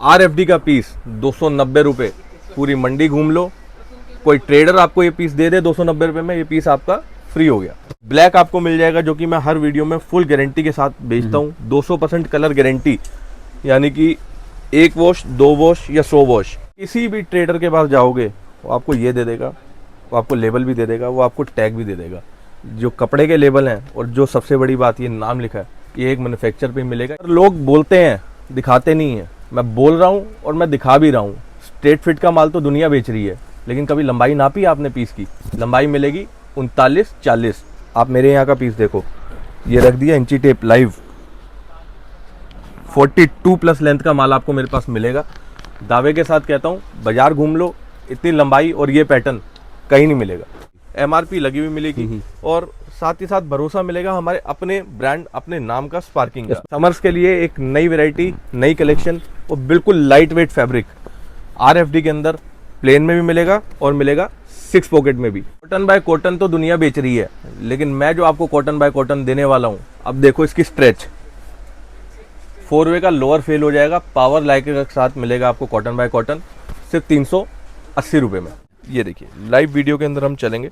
RFD का piece 290 रुपये, पूरी मंडी घूम लो, कोई ट्रेडर आपको ये पीस दे दे 290 रुपये में, ये पीस आपका फ्री हो गया। ब्लैक आपको मिल जाएगा, जो कि मैं हर वीडियो में फुल गारंटी के साथ बेचता हूँ। 200% कलर गारंटी, यानी कि 1 वॉश, 2 वॉश या 100 वॉश। किसी भी ट्रेडर के पास जाओगे वो आपको ये दे देगा, वो आपको लेबल भी दे देगा, वो आपको टैग भी दे देगा। जो कपड़े के लेबल हैं और जो सबसे बड़ी बात ये नाम लिखा है, ये एक मैन्युफैक्चर पे मिलेगा। लोग बोलते हैं, दिखाते नहीं है। मैं बोल रहा हूँ और मैं दिखा भी रहा हूँ। स्ट्रेट फिट का माल तो दुनिया बेच रही है, लेकिन कभी लंबाई नापी आपने पीस की? लंबाई मिलेगी 39-40। आप मेरे यहाँ का पीस देखो, ये रख दिया इंची टेप लाइव, 42+ लेंथ का माल आपको मेरे पास मिलेगा। दावे के साथ कहता हूँ, बाजार घूम लो, इतनी लंबाई और ये पैटर्न कहीं नहीं मिलेगा। MRP लगी हुई मिलेगी और साथ ही साथ भरोसा मिलेगा हमारे अपने ब्रांड, अपने नाम का, स्पार्किंग का। समर्स के लिए एक नई वैरायटी, नई कलेक्शन और बिल्कुल लाइट वेट फैब्रिक RFD के अंदर प्लेन में भी मिलेगा और मिलेगा 6 पॉकेट में भी। कॉटन बाय कॉटन तो दुनिया बेच रही है, लेकिन मैं जो आपको कॉटन बाय कॉटन देने वाला हूँ, अब देखो इसकी स्ट्रेच। 4 वे का लोअर फेल हो जाएगा, पावर लाइक के साथ मिलेगा आपको कॉटन बाय कॉटन सिर्फ 380 रुपये में। ये देखिए लाइव वीडियो के अंदर हम चलेंगे।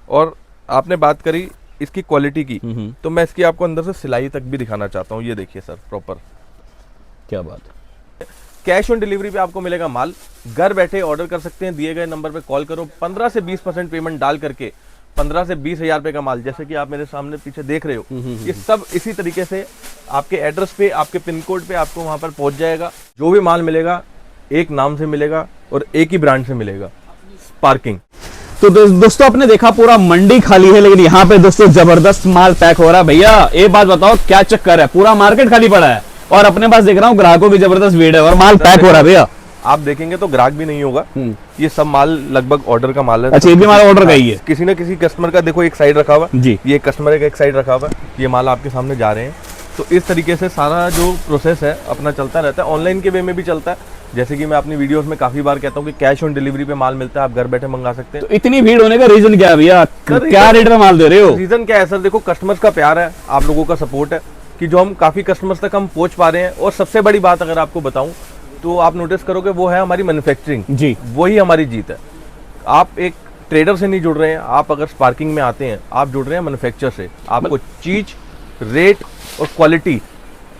और आपने बात करी इसकी क्वालिटी की, तो मैं इसकी आपको अंदर से सिलाई तक भी दिखाना चाहता हूँ। ये देखिए सर, प्रॉपर क्या बात है। कैश ऑन डिलीवरी पे आपको मिलेगा माल। घर बैठे ऑर्डर कर सकते हैं, दिए गए नंबर पे कॉल करो। 15 से 20% पेमेंट डाल करके 15 से 20 हज़ार रुपये का माल, जैसे कि आप मेरे सामने पीछे देख रहे हो, ये सब इसी तरीके से आपके एड्रेस पे, आपके पिन कोड पे आपको वहां पर पहुंच जाएगा। जो भी माल मिलेगा एक नाम से मिलेगा और एक ही ब्रांड से मिलेगा, स्पार्किंग। तो दोस्तों आपने देखा पूरा मंडी खाली है, लेकिन यहाँ पे दोस्तों जबरदस्त माल पैक हो रहा है। भैया एक बात बताओ, क्या चक्कर है? पूरा मार्केट खाली पड़ा है और अपने पास देख रहा हूँ ग्राहकों की जबरदस्त भीड़ है और माल पैक हो रहा है। भैया आप देखेंगे तो ग्राहक भी नहीं होगा, ये सब माल लगभग ऑर्डर का माल है। अच्छा, ये भी माल ऑर्डर का ही है। किसी न किसी कस्टमर का देखो एक साइड रखा हुआ जी, ये कस्टमर का एक साइड रखा हुआ है, ये माल आपके सामने जा रहे हैं। तो इस तरीके से सारा जो प्रोसेस है अपना चलता रहता है। ऑनलाइन के वे में भी चलता है, जैसे कि मैं अपनी वीडियोस में काफी बार कहता हूँ कि कैश ऑन डिलीवरी पे माल मिलता है, आप घर बैठे मंगा सकते हैं। तो इतनी भीड़ होने का रीजन क्या है भैया? क्या रेट में माल दे रहे हो? रीजन क्या है सर? देखो, कस्टमर्स का प्यार है, आप लोगों का सपोर्ट है कि जो हम काफी कस्टमर्स तक हम पहुंच पा रहे हैं। और सबसे बड़ी बात अगर आपको बताऊं तो आप नोटिस करोगे, वो है हमारी मैन्युफैक्चरिंग जी, वही हमारी जीत है। आप एक ट्रेडर से नहीं जुड़ रहे हैं, आप अगर स्पार्किंग में आते हैं, आप जुड़ रहे हैं मैन्युफैक्चर से। आपको चीज, रेट और क्वालिटी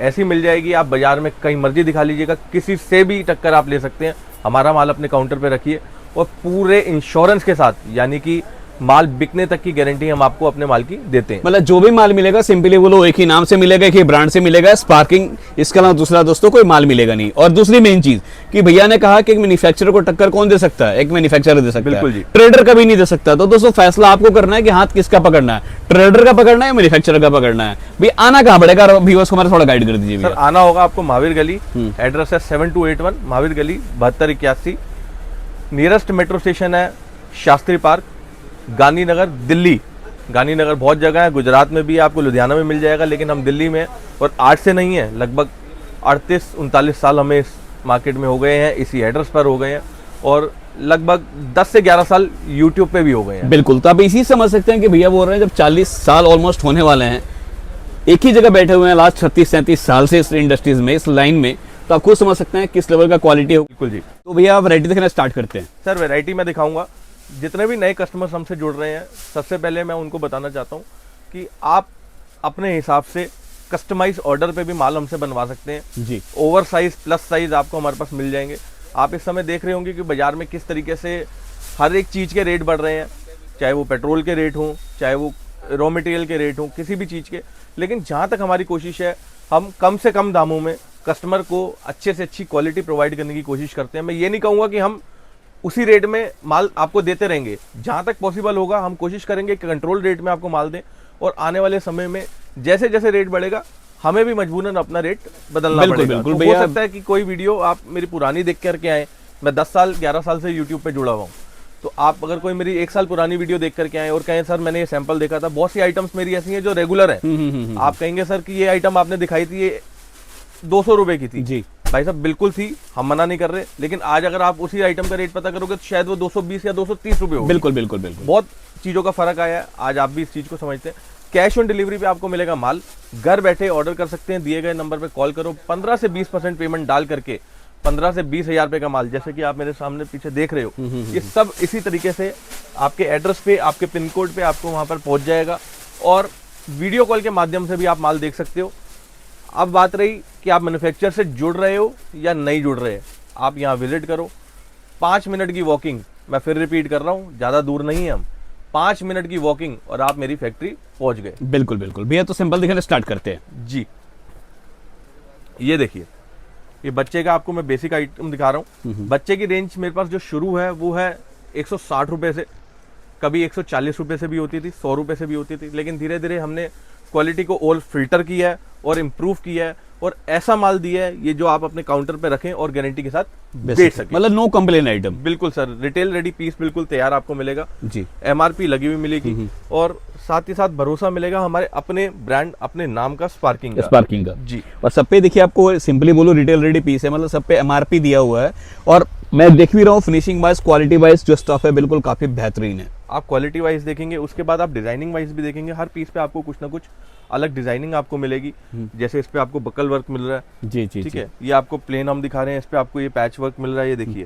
ऐसी मिल जाएगी, आप बाजार में कहीं मर्जी दिखा लीजिएगा, किसी से भी टक्कर आप ले सकते हैं। हमारा माल अपने काउंटर पे रखिए और पूरे इंश्योरेंस के साथ, यानी कि माल बिकने तक की गारंटी हम आपको अपने माल की देते हैं। मतलब जो भी माल मिलेगा सिंपली बोलो एक ही नाम से मिलेगा, एक ही ब्रांड से मिलेगा, स्पार्किंग। इसके अलावा दूसरा दोस्तों कोई माल मिलेगा नहीं। और दूसरी मेन चीज कि भैया ने कहा कि एक मैन्युफैक्चरर को टक्कर कौन दे सकता है? एक मैन्युफैक्चरर दे सकता है, बिल्कुल जी, ट्रेडर कभी नहीं दे सकता। तो दोस्तों फैसला आपको करना है कि हाथ किसका पकड़ना है, ट्रेडर का पकड़ना है, मैन्युफैक्चरर का पकड़ना है। भाई आना कहाँ पड़ेगा? व्यूअर्स को हमारा थोड़ा गाइड कर दीजिए। सर आना होगा आपको महावीर गली, एड्रेस है 7281 महावीर गली 7281। नियरेस्ट मेट्रो स्टेशन है शास्त्री पार्क, गांधीनगर, दिल्ली। गांधीनगर बहुत जगह है, गुजरात में भी आपको, लुधियाना में मिल जाएगा, लेकिन हम दिल्ली में। और 8 से नहीं है, लगभग 38-39 साल हमें इस मार्केट में हो गए हैं, इसी एड्रेस पर हो गए हैं। और लगभग 10 से 11 साल यूट्यूब पे भी हो गए हैं। बिल्कुल, तो आप इसी समझ सकते हैं कि भैया बोल रहे हैं जब 40 साल ऑलमोस्ट होने वाले हैं, एक ही जगह बैठे हुए हैं लास्ट 36-37 साल से इस इंडस्ट्रीज में, इस लाइन में, तो आप खुद समझ सकते हैं किस लेवल का क्वालिटी हो। बिल्कुल जी। तो भैया आप वैरायटी दिखाना स्टार्ट करते हैं। सर वैरायटी मैं दिखाऊंगा। जितने भी नए कस्टमर्स हमसे जुड़ रहे हैं, सबसे पहले मैं उनको बताना चाहता हूँ कि आप अपने हिसाब से कस्टमाइज ऑर्डर पे भी माल हमसे बनवा सकते हैं जी। ओवर साइज, प्लस साइज आपको हमारे पास मिल जाएंगे। आप इस समय देख रहे होंगे कि बाजार में किस तरीके से हर एक चीज़ के रेट बढ़ रहे हैं, चाहे वो पेट्रोल के रेट हों, चाहे वो रॉ मटेरियल के रेट हों, किसी भी चीज़ के। लेकिन जहाँ तक हमारी कोशिश है, हम कम से कम दामों में कस्टमर को अच्छे से अच्छी क्वालिटी प्रोवाइड करने की कोशिश करते हैं। मैं ये नहीं कहूँगा कि हम उसी रेट में माल आपको देते रहेंगे, जहाँ तक पॉसिबल होगा हम कोशिश करेंगे कि कंट्रोल रेट में आपको माल दें। और आने वाले समय में जैसे जैसे रेट बढ़ेगा, हमें भी मजबूरन अपना रेट बदलना पड़ेगा। तो हो सकता है कि कोई वीडियो आप मेरी पुरानी देख करके आए, मैं 10 साल 11 साल से यूट्यूब पे जुड़ा हुआ हूँ, तो आप अगर कोई मेरी 1 साल पुरानी वीडियो देख करके आए और कहें सर मैंने ये सैंपल देखा था, बहुत सी आइटम्स मेरी ऐसी हैं जो रेगुलर हैं, आप कहेंगे सर कि ये आइटम आपने दिखाई थी, ये 200 रुपए की थी जी। भाई साहब बिल्कुल थी, हम मना नहीं कर रहे, लेकिन आज अगर आप उसी आइटम का रेट पता करोगे तो शायद वो 220 या 230 रुपए हो। बिल्कुल बिल्कुल बिल्कुल, बहुत चीजों का फर्क आया है, आज आप भी इस चीज को समझते हैं। कैश ऑन डिलीवरी पे आपको मिलेगा माल, घर बैठे ऑर्डर कर सकते हैं, दिए गए नंबर पे कॉल करो, 15 से 20% पेमेंट डाल करके 15 से 20 हजार रुपए का माल, जैसे कि आप मेरे सामने पीछे देख रहे हो, ये सब इसी तरीके से आपके एड्रेस पे, आपके पिन कोड पे आपको वहां पर पहुंच जाएगा और वीडियो कॉल के माध्यम से भी आप माल देख सकते हो। अब बात रही कि आप मैन्युफैक्चरर से जुड़ रहे हो या नहीं जुड़ रहे, आप यहाँ विजिट करो। 5 मिनट की वॉकिंग, मैं फिर रिपीट कर रहा हूँ, ज़्यादा दूर नहीं है हम, 5 मिनट की वॉकिंग और आप मेरी फैक्ट्री पहुंच गए। बिल्कुल बिल्कुल भैया, तो सिंपल दिखाने स्टार्ट करते हैं जी। ये देखिए, ये बच्चे का आपको मैं बेसिक आइटम दिखा रहा हूँ। बच्चे की रेंज मेरे पास जो शुरू है वो है 160 रुपए से, कभी 140 रुपए से भी होती थी, 100 रुपए से भी होती थी, लेकिन धीरे धीरे हमने क्वालिटी को और फिल्टर किया है और इम्प्रूव किया है और ऐसा माल दिया है ये जो आप अपने काउंटर पे रखें और गारंटी के साथ बेच सकें। मतलब नो कंप्लेन आइटम। बिल्कुल सर, रिटेल रेडी पीस बिल्कुल तैयार आपको मिलेगा जी, MRP लगी हुई मिलेगी और साथ ही साथ भरोसा मिलेगा हमारे अपने ब्रांड, अपने नाम का, स्पार्किंग का जी। और सब पे देखिए, आपको सिंपली बोलो रिटेल रेडी पीस है, मतलब सब पे MRP दिया हुआ है और मैं देख भी रहा हूँ फिनिशिंग वाइज, क्वालिटी वाइज जो स्टफ है बिल्कुल काफी बेहतरीन है। आप क्वालिटी वाइज देखेंगे, उसके बाद आप डिजाइनिंग वाइज भी देखेंगे, हर पीस पे आपको कुछ ना कुछ अलग डिजाइनिंग आपको मिलेगी। जैसे इस पे आपको बकल वर्क मिल रहा है जी जी, ठीक है, ये आपको प्लेन हम दिखा रहे हैं, इस पे आपको ये पैच वर्क मिल रहा है, ये देखिए।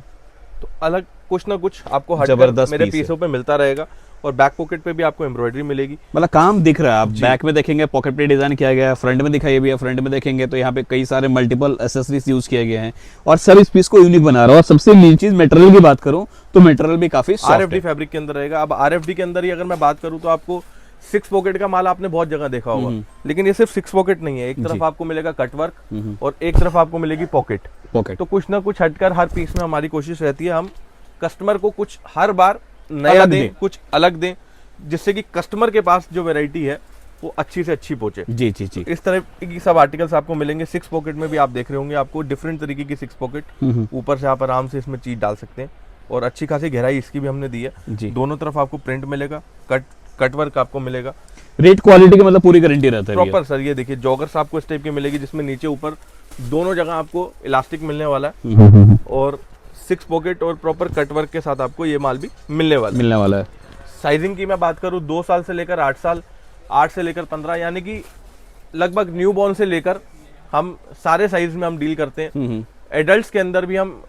तो अलग कुछ ना कुछ आपको हटकर मेरे पीसों पे मिलता रहेगा और बैक पॉकेट पे भी आपको एम्ब्रॉयडरी मिलेगी। मतलब काम दिख रहा है, आप बैक में देखेंगे पॉकेट पे डिजाइन किया गया है, फ्रंट में दिखाई भी है, फ्रंट में देखेंगे तो यहाँ पे कई सारे मल्टीपल एक्सेसरीज यूज किए गए हैं और सब इस पीस को यूनिक बना रहा है। और सबसे मेन चीज मटेरियल की बात करूं तो मटेरियल भी काफी सॉफ्ट है, RFD फैब्रिक के अंदर रहेगा। अब RFD के अंदर ही अगर मैं बात करूं तो आपको 6 पॉकेट का माल आपने बहुत जगह देखा होगा, लेकिन ये सिर्फ 6 पॉकेट नहीं है, एक तरफ आपको मिलेगा कट वर्क और एक तरफ आपको मिलेगी पॉकेट। तो कुछ ना कुछ हटकर हर पीस में हमारी कोशिश रहती है हम कस्टमर को कुछ हर बार नया दें, कुछ अलग दें, जिससे कि कस्टमर के पास जो वैरायटी है वो अच्छी से अच्छी पहुंचे। जी जी जी, इस तरह की सब आर्टिकल्स आपको मिलेंगे। 6 पॉकेट में भी आप देख रहे होंगे, आपको डिफरेंट तरीके की 6 पॉकेट, ऊपर से आप आराम से इसमें चीज डाल सकते हैं और अच्छी खासी गहराई इसकी भी हमने दी है। दोनों तरफ आपको प्रिंट मिलेगा, कट वर्क आपको मिलेगा। रेट क्वालिटी की मतलब पूरी गारंटी रहता है प्रॉपर सर। ये देखिए जॉगर्स आपको इस टाइप की मिलेगी जिसमें नीचे ऊपर दोनों जगह आपको इलास्टिक मिलने वाला है और 6 पॉकेट और प्रॉपर कट वर्क के साथ आपको ये माल भी मिलने वाला है। साइजिंग की मैं बात करूं 2 साल से लेकर 8 साल, 8 से लेकर 15, यानी कि लगभग न्यू बॉर्न से लेकर हम सारे साइज में हम डील करते हैं। एडल्ट्स के अंदर भी हम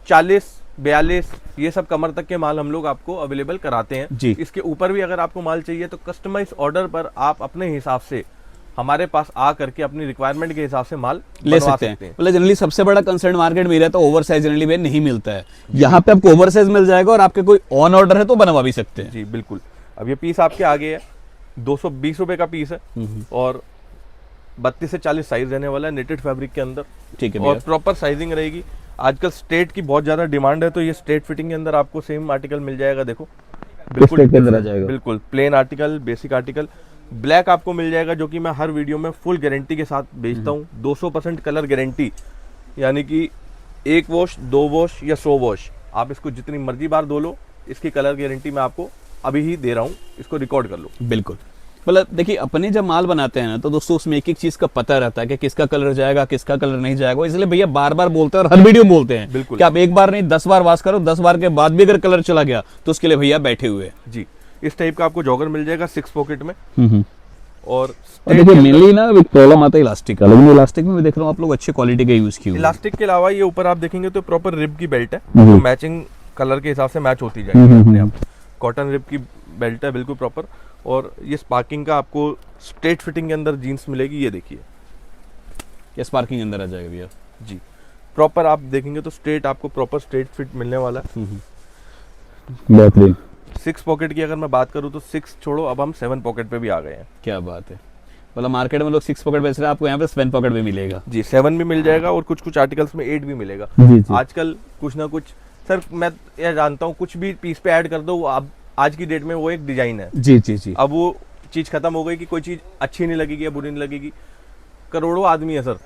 40, 42 ये सब कमर तक के माल हम लोग आपको अवेलेबल कराते हैं जी। इसके ऊपर भी अगर आपको माल चाहिए तो कस्टमाइज ऑर्डर पर आप अपने हिसाब से हमारे पास आ करके अपनी रिक्वायरमेंट के हिसाब से माल ले सकते हैं। मतलब जनरली सबसे बड़ा कंसर्न मार्केट में रहता है ओवर साइज जनरली में नहीं मिलता है, यहाँ पे आपको ओवर साइज मिल जाएगा और आपके कोई ऑन ऑर्डर है तो बनवा भी सकते हैं। जी बिल्कुल। अब ये पीस आपके आगे है, 220 रुपए का पीस है और 32 से 40 साइज रहने वाला है नेटेड फैब्रिक के अंदर, ठीक है, और प्रॉपर साइजिंग रहेगी। आजकल स्ट्रेट की बहुत ज्यादा डिमांड है, तो ये स्ट्रेट फिटिंग के अंदर आपको सेम आर्टिकल मिल जाएगा। देखो बिल्कुल बिल्कुल plain article, basic article. Black आपको मिल जाएगा जो कि मैं हर वीडियो में फुल गारंटी के साथ बेचता हूँ। 200% कलर गारंटी, यानी कि 1 वॉश, 2 वॉश या 100 वॉश, आप इसको जितनी मर्जी बार धो लो, इसकी कलर गारंटी मैं आपको अभी ही दे रहा हूँ, इसको रिकॉर्ड कर लो। बिल्कुल। मतलब देखिए अपने जब माल बनाते हैं ना तो दोस्तों उसमें एक एक चीज का पता रहता है कि किसका कलर जाएगा, किसका कलर नहीं जाएगा, इसलिए भैया बार बार बोलते हैं और हर वीडियो में बोलते हैं बिल्कुल कि आप एक बार नहीं 10 बार वॉश करो, 10 बार के बाद भी अगर कलर चला गया तो उसके लिए भैया बैठे हुए हैं जी। इस टाइप का आपको जॉगर मिल जाएगा 6 पॉकेट में। और देखिए मेनली ना एक प्रॉब्लम आता है इलास्टिक का, लेकिन इलास्टिक में मैं देख रहा हूँ आप लोग अच्छी क्वालिटी का यूज किए। इलास्टिक के अलावा ये ऊपर आप देखेंगे तो प्रॉपर रिब की बेल्ट है, जो मैचिंग कलर के हिसाब से मैच होती जाएगी अपने आप। कॉटन रिब की बेल्ट है बिल्कुल प्रॉपर। और ये स्पार्किंग का आपको स्ट्रेट फिटिंग के अंदर जीन्स मिलेगी, ये देखिए ये स्पार्किंग अंदर आ जाएगा भैया जी। प्रॉपर आप देखेंगे तो स्ट्रेट आपको प्रॉपर स्ट्रेट फिट मिलने वाला है। बेहतरीन। 6 पॉकेट की अगर मैं बात करूं तो 6 छोड़ो, अब हम 7 पॉकेट पे भी आ गए हैं। क्या बात है, मतलब मार्केट में लोग 6 पॉकेट बेच रहे हैं, आपको यहाँ पे 7 पॉकेट भी मिलेगा जी। 7 भी मिल जाएगा और कुछ कुछ आर्टिकल्स में 8 भी मिलेगा आजकल। कुछ ना कुछ सर मैं यह जानता हूँ, कुछ भी पीस पे ऐड कर दो, अब आज की डेट में वो एक डिजाइन है जी जी जी। अब वो चीज खत्म हो गई कि कोई चीज अच्छी नहीं लगेगी या बुरी नहीं लगेगी। करोड़ों आदमी है सर,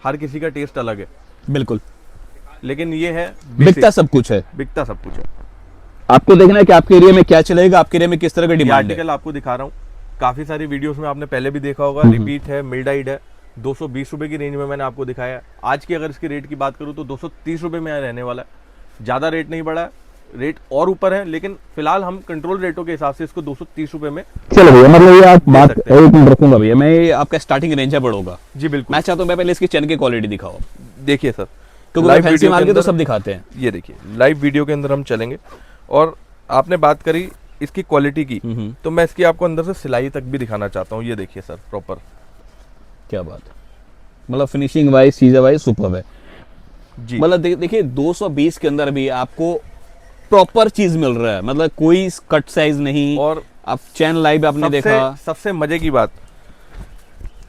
हर किसी का टेस्ट अलग है बिल्कुल, लेकिन ये है बिकता सब कुछ है, बिकता सब कुछ है। आपको देखना है कि आपके एरिया में क्या चलेगा, आपके एरिया में किस तरह का डिमांड है। आर्टिकल आपको दिखा रहा हूँ, काफी सारी वीडियोस में आपने पहले भी देखा होगा, रिपीट है, मिल्डाइड है। 220 रुपए की रेंज में मैंने आपको दिखाया। आज की अगर इसकी रेट की बात करूँ तो 230 रुपए में रहने वाला है। ज्यादा रेट नहीं बढ़ा है, रेट और ऊपर है, लेकिन फिलहाल हम कंट्रोल रेटों के हिसाब से इसको 230 रुपए में। चलो भैया, मतलब ये आप बात एक मिनट रखूंगा भैया, मैं आपका स्टार्टिंग रेंज है बढ़ोगा जी बिल्कुल। मैं चाहता हूँ मैं पहले इसकी चैन की क्वालिटी दिखाओ। देखिए सर, क्योंकि लाइव फैंसी वीडियो माल के के तो अंदर सब दिखाते हैं। ये देखिए लाइव वीडियो के अंदर हम चलेंगे। और आपने बात करी इसकी क्वालिटी की, तो मैं इसकी आपको अंदर से सिलाई तक भी दिखाना चाहता हूँ। ये देखिए सर प्रॉपर, क्या बात है, मतलब फिनिशिंग वाइज चीजें वाइज सुपर है जी। मतलब देखिए 220 के अंदर भी आपको प्रॉपर चीज मिल रहा है, मतलब कोई कट साइज नहीं। और आप चैन लाइव आपने देखा, सबसे मजे की बात,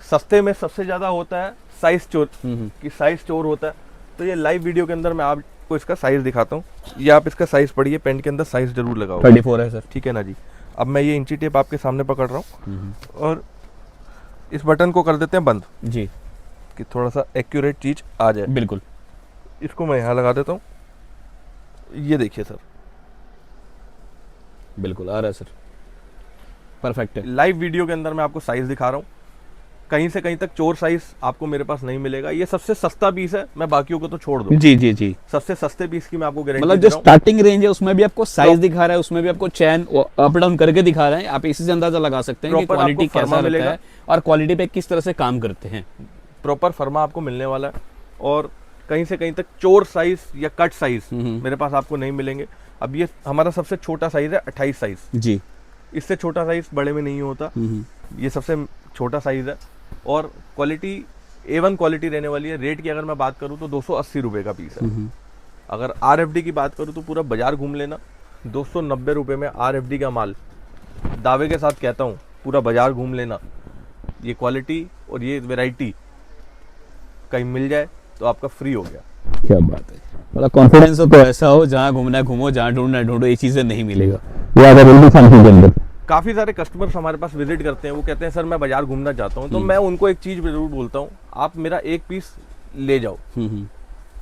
सस्ते में सबसे ज्यादा होता है साइज चोर, कि साइज चोर होता है। तो ये लाइव वीडियो के अंदर मैं आपको इसका साइज दिखाता हूँ। ये आप इसका साइज पढ़िए, पेंट के अंदर साइज जरूर लगाओ। 34 है सर। ठीक है ना जी। अब मैं ये इंची टेप आपके सामने पकड़ रहा हूँ और इस बटन को कर देते हैं बंद जी, कि थोड़ा सा एक्यूरेट चीज आ जाए। बिल्कुल। इसको मैं यहाँ लगा देता हूँ। ये देखिए सर, बिल्कुल आ रहा है सर, परफेक्ट है। लाइव वीडियो के अंदर मैं आपको साइज दिखा रहा हूँ। कहीं से कहीं तक चोर साइज आपको मेरे पास नहीं मिलेगा। ये सबसे सस्ता पीस है, मैं बाकियों को तो छोड़ दूँ। जी जी जी, सबसे सस्ते पीस की मैं आपको गारंटी मतलब दे जो रहा हूँ। स्टार्टिंग रेंज है उसमें भी आपको साइज दिखा रहा है, उसमें भी आपको चैन अप डाउन करके दिखा रहा है। आप इसी से अंदाजा लगा सकते हैं कि Proper क्वालिटी आपको कैसा फर्मा रहता मिलेगा। है और क्वालिटी पे किस तरह से काम करते हैं। प्रॉपर फर्मा आपको मिलने वाला है। और कहीं से कहीं तक चोर साइज या कट साइज मेरे पास आपको नहीं मिलेंगे। अब ये हमारा सबसे छोटा साइज है 28 साइज जी, इससे छोटा साइज बड़े में नहीं होता। ये सबसे छोटा साइज है और क्वालिटी A1 क्वालिटी रहने वाली है। रेट की अगर मैं बात करूं तो 280 रुपए का पीस है। अगर RFD की बात करूं तो पूरा बाजार घूम लेना, 290 रुपए में RFD का माल, दावे के साथ कहता हूं पूरा बाजार घूम लेना, ये क्वालिटी और ये वैरायटी कहीं मिल जाए तो आपका फ्री हो गया। क्या बात है, मतलब कॉन्फिडेंस हो तो ऐसा हो, जहाँ घूमना है घूमो, जहाँ ढूंढना है ढूंढो, ये चीजें नहीं मिलेगा। वो अवेलेबल फैंसी के अंदर काफ़ी सारे कस्टमर्स हमारे पास विजिट करते हैं, वो कहते हैं सर मैं बाजार घूमना चाहता हूँ। तो मैं उनको एक चीज़ जरूर बोलता हूँ, आप मेरा एक पीस ले जाओ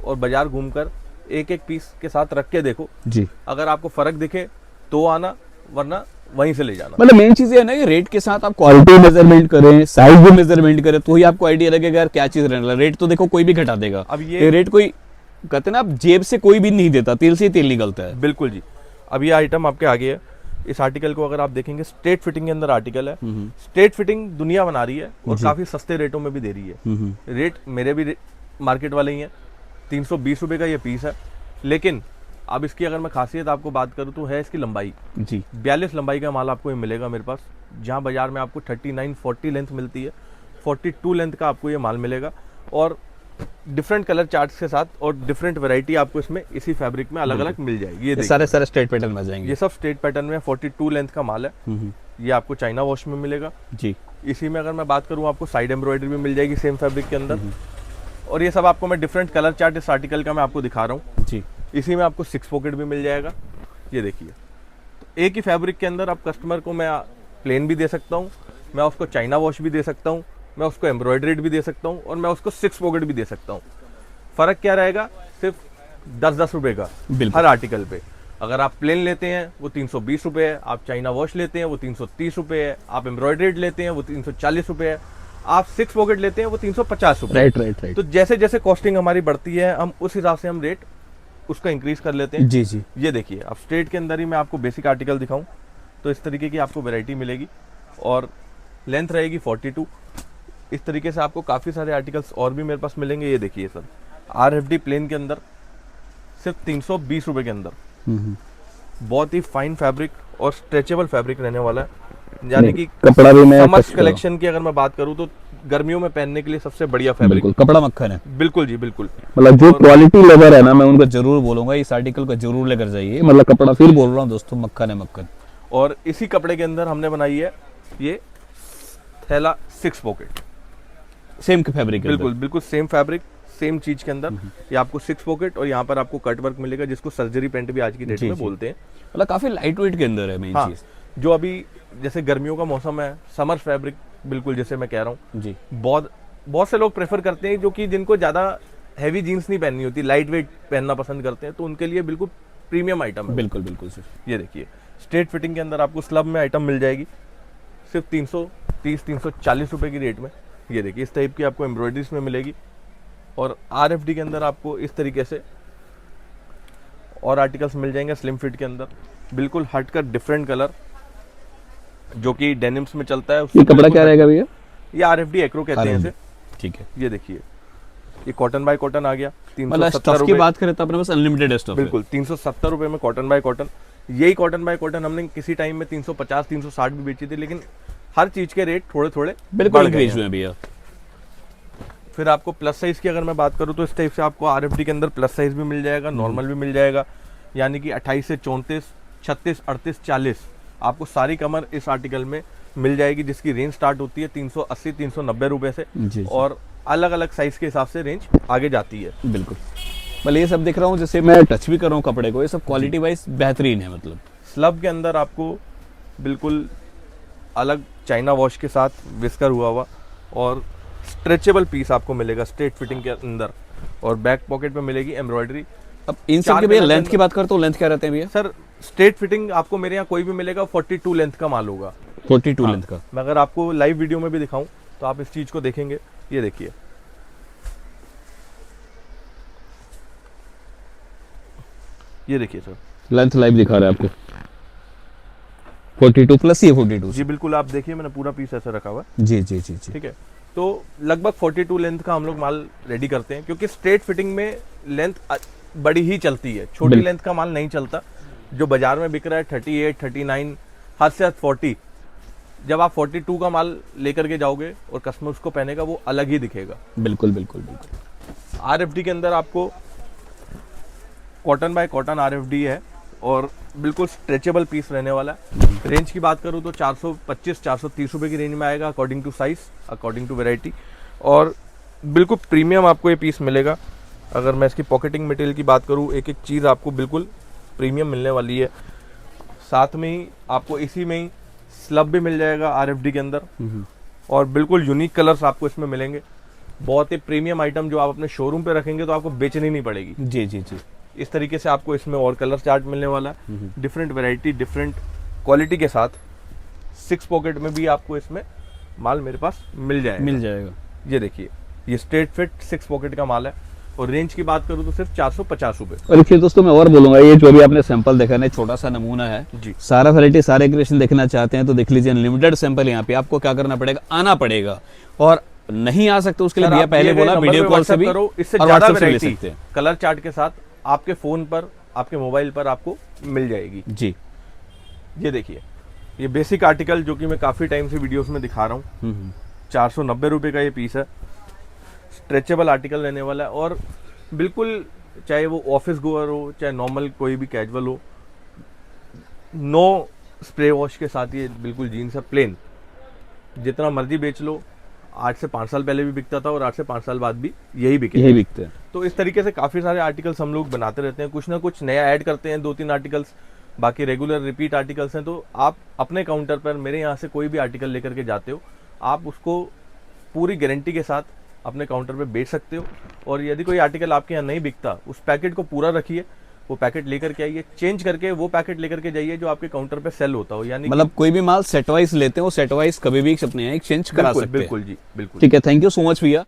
और बाजार घूमकर एक एक पीस के साथ रख के देखो जी। अगर आपको फर्क दिखे तो आना, वरना वहीं से ले जाना। मतलब मेन चीज ये है ना कि रेट के साथ आप क्वालिटी मेजरमेंट करें, साइज भी मेजरमेंट करें, तो ही आपको आइडिया लगेगा यार क्या चीज रहने वाला। रेट तो देखो कोई भी घटा देगा। अब ये रेट कोई कहते हैं ना, आप जेब से कोई भी नहीं देता, तिल से ही तिल निकलता है। बिल्कुल जी। अब ये आइटम आपके आगे है। इस आर्टिकल को अगर आप देखेंगे, स्ट्रेट फिटिंग के अंदर आर्टिकल है। स्ट्रेट फिटिंग दुनिया बना रही है और काफी सस्ते रेटों में भी दे रही है। रेट मेरे भी मार्केट वाले ही हैं। 320 रुपए का ये पीस है। लेकिन अब इसकी अगर मैं खासियत आपको बात करूं तो है इसकी लंबाई जी। 42 लंबाई का माल आपको ये मिलेगा मेरे पास। जहां बाजार में आपको 39-40 लेंथ मिलती है, 42 लेंथ का आपको ये माल मिलेगा। और डिफरेंट कलर चार्ट्स के साथ और डिफरेंट वैरायटी आपको इसमें इसी फैब्रिक में अलग अलग मिल जाएगी। ये सारे सारे स्ट्रेट पैटर्न में जाएंगे। ये सब स्ट्रेट पैटर्न में 42 लेंथ का माल है। ये आपको चाइना वॉश में मिलेगा जी। इसी में अगर मैं बात करूं आपको साइड एम्ब्रॉयडरी भी मिल जाएगी सेम फैब्रिक के अंदर। और ये सब आपको मैं डिफरेंट कलर चार्ट इस आर्टिकल का मैं आपको दिखा रहा हूँ जी। इसी में आपको 6 पॉकेट भी मिल जाएगा। ये देखिए, तो एक ही फैब्रिक के अंदर आप कस्टमर को मैं प्लेन भी दे सकता हूँ, मैं उसको चाइना वॉश भी दे सकता हूँ, मैं उसको एम्ब्रॉयडरीड भी दे सकता हूँ और मैं उसको 6 पॉकेट भी दे सकता हूँ। फर्क क्या रहेगा? सिर्फ 10-10 रुपए का हर आर्टिकल पे। अगर आप प्लेन लेते हैं वो 320 रुपए है, आप चाइना वॉश लेते हैं वो 330 रुपए है, आप एम्ब्रॉयडरीड लेते हैं वो 340 रुपए है, आप 6 पॉकेट लेते हैं वो 350 रुपए। राइट। तो जैसे जैसे कॉस्टिंग हमारी बढ़ती है हम उस हिसाब से हम रेट उसका इंक्रीज कर लेते हैं। जी जी। ये देखिए, अब स्ट्रेट के अंदर ही मैं आपको बेसिक आर्टिकल दिखाऊं तो इस तरीके की आपको वैरायटी मिलेगी और लेंथ रहेगी 42। इस तरीके से आपको काफ़ी सारे आर्टिकल्स और भी मेरे पास मिलेंगे। ये देखिए सर, RFD प्लेन के अंदर सिर्फ 320 रुपए के अंदर बहुत ही फाइन फैब्रिक और स्ट्रेचेबल फैब्रिक रहने वाला है। यानी कि कपड़ा भी मैं समर्स कलेक्शन की अगर मैं बात करूं तो गर्मियों में पहनने के लिए सबसे बढ़िया फैब्रिक। बिल्कुल कपड़ा मक्खन है। बिल्कुल जी बिल्कुल। मतलब जो क्वालिटी लेबर है ना, मैं उनको जरूर बोलूंगा इस आर्टिकल को जरूर लेकर जाइए। मतलब कपड़ा फिर बोल रहा हूँ दोस्तों, मक्खन है मक्खन। और इसी कपड़े के अंदर हमने बनाई है ये थैला 6 पॉकेट, सेम फैब्रिक। बिल्कुल बिल्कुल सेम फैब्रिक सेम चीज के अंदर। ये आपको 6 पॉकेट और यहाँ पर आपको कट वर्क मिलेगा जिसको सर्जरी पेंट भी आज की डेट में बोलते हैं। मतलब काफी लाइट वेट के अंदर है मेन चीज। जो अभी जैसे गर्मियों का मौसम है, समर फैब्रिक बिल्कुल जैसे मैं कह रहा हूँ जी। बहुत से लोग प्रेफर करते हैं जो कि जिनको ज्यादा हैवी जीन्स नहीं पहननी होती, लाइट वेट पहनना पसंद करते हैं, तो उनके लिए बिल्कुल प्रीमियम आइटम है। बिल्कुल बिल्कुल सर। ये देखिए, स्ट्रेट फिटिंग के अंदर आपको स्लब में आइटम मिल जाएगी सिर्फ 330-340 रुपए की रेट में। ये देखिए, इस टाइप की आपको एम्ब्रॉयडरीज में मिलेगी। और RFD के अंदर आपको इस तरीके से और आर्टिकल्स मिल जाएंगे स्लिम फिट के अंदर, बिल्कुल हटकर डिफरेंट कलर जो कि डेनिम्स में चलता है। ये कपड़ा क्या रहेगा भैया? ये RFD एक्रो कहते हैं इसे। ठीक है। ये देखिए, ये कॉटन बाय कॉटन आ गया, मतलब 370 स्टफ की रुपए। बात करें तो अपने पास अनलिमिटेड स्टफ है। बिल्कुल 370 रुपए में कॉटन बाय कॉटन। यही कॉटन बाय कॉटन हमने किसी टाइम में 350 360 भी बेची थी, लेकिन हर चीज के रेट थोड़े थोड़े बिल्कुल बढ़ गए इंक्रीज हैं। हुए हैं भैया। फिर आपको प्लस साइज की अगर मैं बात करूँ तो इस टाइप से आपको आरएफडी के अंदर प्लस साइज भी मिल जाएगा, नॉर्मल भी मिल जाएगा, यानी कि 28 से 34, 36, 38, 40 आपको सारी कमर इस आर्टिकल में मिल जाएगी, जिसकी रेंज स्टार्ट होती है 380 390 रुपए से जी। और अलग अलग साइज के हिसाब से रेंज आगे जाती है। बिल्कुल, मतलब ये सब दिख रहा हूँ, जैसे मैं टच भी कर रहा हूँ कपड़े को, ये सब क्वालिटी वाइज बेहतरीन है। मतलब स्लब के अंदर आपको बिल्कुल अलग चाइना वॉश के साथ विस्कर हुआ हुआ और स्ट्रेचेबल पीस आपको मिलेगा स्ट्रेट फिटिंग के अंदर, और बैक पॉकेट में मिलेगी एम्ब्रॉयडरी। अब इन सब के भैया लेंथ की बात करते हो, लेंथ क्या रहते हैं भैया? सर स्ट्रेट फिटिंग आपको मेरे यहाँ कोई भी मिलेगा 42 लेंथ का माल होगा। 42 लेंथ का। मैं अगर आपको लाइव वीडियो में भी दिखाऊं तो आप इस चीज को देखेंगे, ये देखिए, ये देखिए सर, लेंथ लाइव दिखा रहा है आपको 42 प्लस ये 42। जी बिल्कुल, आप देखिए मैंने पूरा पीस ऐसे रखा हुआ है। जी जी जी जी। ठीक है, तो लगभग 42 लेंथ का हम लोग माल रेडी करते हैं, क्योंकि स्ट्रेट फिटिंग में लेंथ बड़ी ही चलती है, छोटी बिल्कुल। लेंथ का माल नहीं चलता। जो बाजार में बिक रहा है 38, 39, हद से हद 40, जब आप 42 का माल लेकर के जाओगे और कस्टमर उसको पहनेगा वो अलग ही दिखेगा। बिल्कुल बिल्कुल बिल्कुल। आरएफडी के अंदर आपको कॉटन बाय कॉटन आरएफडी है और बिल्कुल स्ट्रेचेबल पीस रहने वाला है। रेंज की बात करूँ तो 425 430 रुपए की रेंज में आएगा, according to size, according to variety, और बिल्कुल प्रीमियम आपको ये पीस मिलेगा। अगर मैं इसकी पॉकेटिंग मटेरियल की बात करूँ, एक एक चीज़ आपको बिल्कुल प्रीमियम मिलने वाली है। साथ में ही आपको इसी में ही स्लब भी मिल जाएगा आरएफडी के अंदर, और बिल्कुल यूनिक कलर्स आपको इसमें मिलेंगे। बहुत ही प्रीमियम आइटम जो आप अपने शोरूम पे रखेंगे तो आपको बेचनी नहीं पड़ेगी। जी जी जी। इस तरीके से आपको इसमें और कलर चार्ट मिलने वाला है, डिफरेंट वैरायटी डिफरेंट क्वालिटी के साथ। 6 पॉकेट में भी आपको इसमें माल मेरे पास मिल जाएगा। ये देखिए, ये स्ट्रेट फिट 6 पॉकेट का माल है, और रेंज की बात करूँ तो सिर्फ 450 रुपए। और फिर दोस्तों मैं और बोलूंगा, ये जो भी आपने सैंपल देखा ना, छोटा सा नमूना है जी। सारा वैरायटी सारे क्रिएशन देखना चाहते हैं तो देख लीजिए, अनलिमिटेड सैंपल यहाँ पे। आपको क्या करना पड़ेगा, आना पड़ेगा, और नहीं आ सकते उसके लिए भैया पहले बोला वीडियो कॉल से भी करो, इससे और ज्यादा WhatsApp से ले वैरायटी सकते हैं। कलर चार्ट के साथ आपके फोन पर, आपके मोबाइल पर आपको मिल जाएगी। जी। ये देखिए, ये बेसिक आर्टिकल जो कि मैं काफी टाइम से वीडियोस में दिखा रहा हूँ, 490 रुपए का ये पीस है। स्ट्रेचेबल आर्टिकल रहने वाला है, और बिल्कुल चाहे वो ऑफिस गोअर हो चाहे नॉर्मल कोई भी कैजुअल हो, नो स्प्रे वॉश के साथ ये बिल्कुल जीन्स है, प्लेन, जितना मर्जी बेच लो। 8 से 5 साल पहले भी बिकता था और 8 से 5 साल बाद भी यही बिकते हैं। तो इस तरीके से काफ़ी सारे आर्टिकल्स हम लोग बनाते रहते हैं, कुछ ना कुछ नया ऐड करते हैं, 2-3 आर्टिकल्स, बाकी रेगुलर रिपीट आर्टिकल्स हैं। तो आप अपने काउंटर पर मेरे यहाँ से कोई भी आर्टिकल लेकर के जाते हो, आप उसको पूरी गारंटी के साथ अपने काउंटर पे बेच सकते हो। और यदि कोई आर्टिकल आपके यहाँ नहीं बिकता, उस पैकेट को पूरा रखिए, वो पैकेट लेकर के आइए, चेंज करके वो पैकेट लेकर के जाइए जो आपके काउंटर पे सेल होता हो। यानी मतलब कोई भी माल सेट वाइज लेते हो, सेट वाइज कभी भी अपने यहाँ एक्सचेंज करा सकते हैं। बिल्कुल जी, बिल्कुल। ठीक है, थैंक यू सो मच भैया।